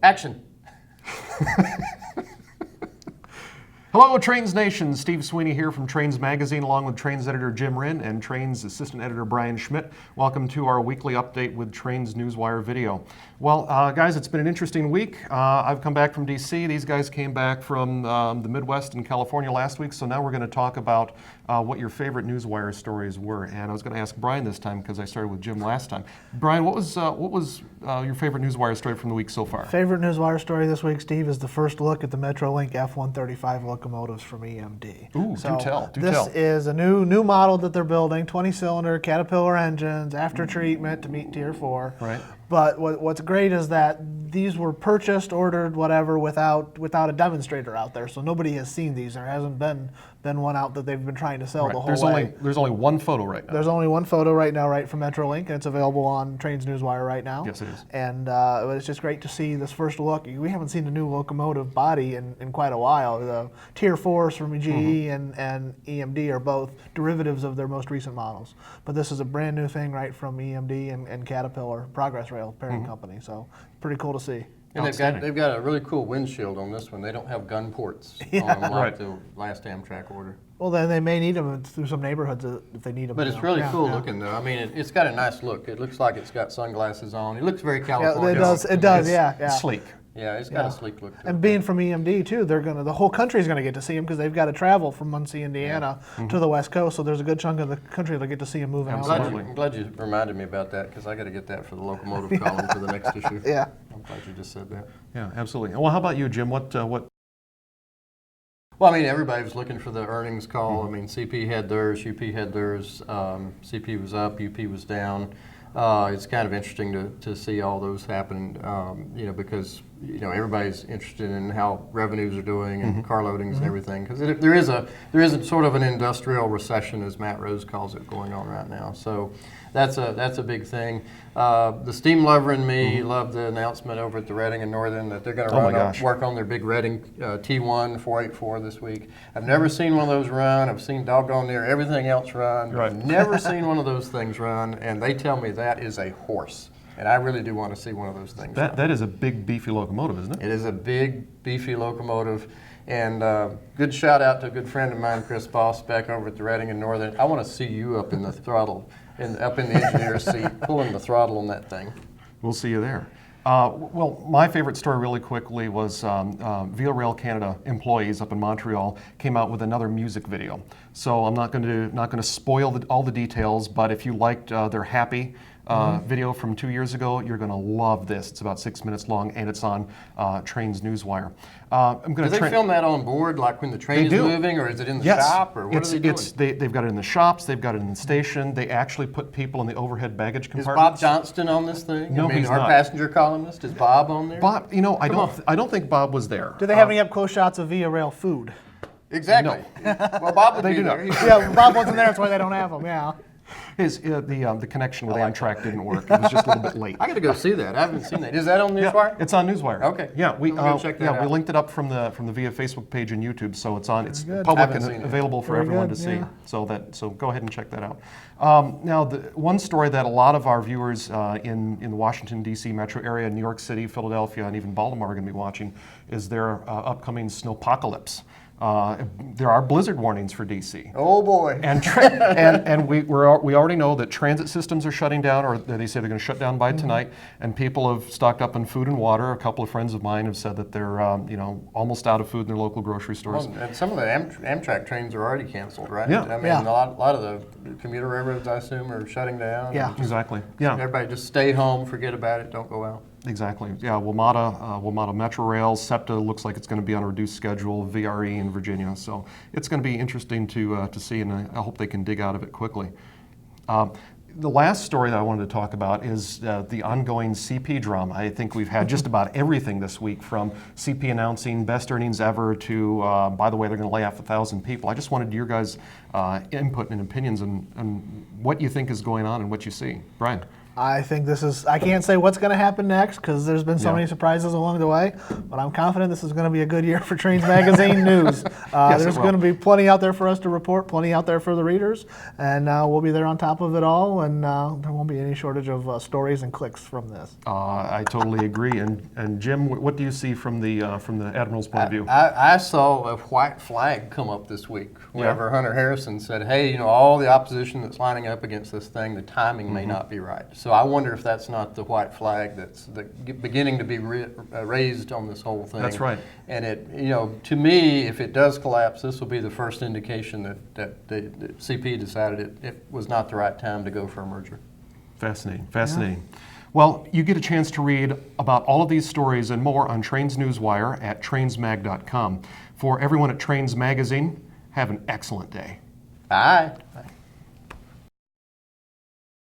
Action. Hello, Trains Nation. Steve Sweeney here from Trains Magazine, along with Trains Editor Jim Wrinn and Trains Assistant Editor Brian Schmidt. Welcome to our weekly update with Trains Newswire video. Well, guys, it's been an interesting week. I've come back from D.C. These guys came back from the Midwest and California last week, so now we're going to talk about what your favorite Newswire stories were. And I was going to ask Brian this time because I started with Jim last time. Brian, what was your favorite Newswire story from the week so far? Favorite Newswire story this week, Steve, is the first look at the Metrolink F-135 locomotives from EMD. Ooh, so do tell. This is a new model that they're building, 20-cylinder Caterpillar engines, after treatment to meet Tier 4. Right. But what's great is that these were purchased, ordered, whatever, without a demonstrator out there. So nobody has seen these. There hasn't been one out that they've been trying to sell the whole way. There's only one photo right now. There's only one photo right now, right, from Metrolink, and it's available on Trains Newswire right now. Yes, it is. And it's just great to see this first look. We haven't seen a new locomotive body in quite a while. The Tier 4s from GE and EMD are both derivatives of their most recent models. But this is a brand new thing, right, from EMD and Caterpillar, Progress Rail, parent company. So pretty cool to see. And they've got a really cool windshield on this one. They don't have gun ports on them like the last Amtrak order. Well, then they may need them through some neighborhoods if they need them. But it's really cool looking, though. I mean, it's got a nice look. It looks like it's got sunglasses on. It looks very California. Yeah, it does. Yeah. Sleek. Yeah, it's got a sleek look to it. And being from EMD too, the whole country is going to get to see them because they've got to travel from Muncie, Indiana, to the West Coast. So there's a good chunk of the country that'll get to see them moving out. I'm glad you reminded me about that because I got to get that for the locomotive column for the next issue. Yeah. I'm glad you just said that. Yeah, absolutely. Well, how about you, Jim? What? Well, I mean, everybody was looking for the earnings call. I mean, CP had theirs, UP had theirs. CP was up, UP was down. It's kind of interesting to see all those happen, because everybody's interested in how revenues are doing and car loadings and everything. Because there is a sort of an industrial recession, as Matt Rose calls it, going on right now. So that's a big thing. The steam lover in me loved the announcement over at the Reading and Northern that they're going to work on their big Reading T1 484 this week. I've never seen one of those run. I've seen doggone near everything else run. Right. I've never seen one of those things run, and they tell me that is a horse. And I really do want to see one of those things. That is a big, beefy locomotive, isn't it? It is a big, beefy locomotive. And good shout out to a good friend of mine, Chris Boss, back over at the Reading and Northern. I want to see you up in the throttle, up in the engineer's seat, pulling the throttle on that thing. We'll see you there. Well, my favorite story really quickly was Via Rail Canada employees up in Montreal came out with another music video. So I'm not going to spoil all the details, but if you liked their Happy video from 2 years ago, you're going to love this. It's about 6 minutes long, and it's on Trains Newswire. Do they film that on board, like when the train is moving, or is it in the shop, or what are they doing? They've got it in the shops, they've got it in the station. They actually put people in the overhead baggage compartments. Is Bob Johnston on this thing? No, he's our not. passenger columnist, is Bob on there? Bob, I don't think Bob was there. Do they have any up-close shots of Via Rail food? Exactly. No. Well, Bob would be there. Yeah, Bob wasn't there, that's why they don't have them, yeah. The connection with Amtrak didn't work. It was just a little bit late. I got to go see that. I haven't seen that. Is that on Newswire? Yeah, it's on Newswire. Okay. Yeah, we check that out. we linked it up from the Via Facebook page and YouTube, so it's public and available for everyone to see. So go ahead and check that out. Now, the one story that a lot of our viewers in the Washington D.C. metro area, New York City, Philadelphia, and even Baltimore are going to be watching is their upcoming snowpocalypse. There are blizzard warnings for DC. Oh boy! And we already know that transit systems are shutting down, or they say they're going to shut down by tonight. And people have stocked up on food and water. A couple of friends of mine have said that they're almost out of food in their local grocery stores. Well, and some of the Amtrak trains are already canceled, right? Yeah. I mean, a lot of the commuter railroads, I assume, are shutting down. Yeah. Exactly. Yeah. Everybody just stay home, forget about it, don't go out. Exactly. Yeah, WMATA Metro Rail, SEPTA looks like it's going to be on a reduced schedule, VRE in Virginia. So it's going to be interesting to see, and I hope they can dig out of it quickly. The last story that I wanted to talk about is the ongoing CP drama. I think we've had just about everything this week, from CP announcing best earnings ever to, by the way, they're going to lay off 1,000 people. I just wanted your guys' input and opinions on what you think is going on and what you see. Brian? I think this is, I can't say what's going to happen next because there's been so many surprises along the way, but I'm confident this is going to be a good year for Trains Magazine news. There's going to be plenty out there for us to report, plenty out there for the readers, and we'll be there on top of it all, and there won't be any shortage of stories and clicks from this. I totally agree. And Jim, what do you see from the Admiral's point of view? I saw a white flag come up this week whenever Hunter Harrison said, hey, all the opposition that's lining up against this thing, the timing may not be right. So I wonder if that's not the white flag that's beginning to be raised on this whole thing. That's right. And it, to me, if it does collapse, this will be the first indication that the CP decided it was not the right time to go for a merger. Fascinating, fascinating. Yeah. Well, you get a chance to read about all of these stories and more on Trains Newswire at trainsmag.com. For everyone at Trains Magazine, have an excellent day. Bye.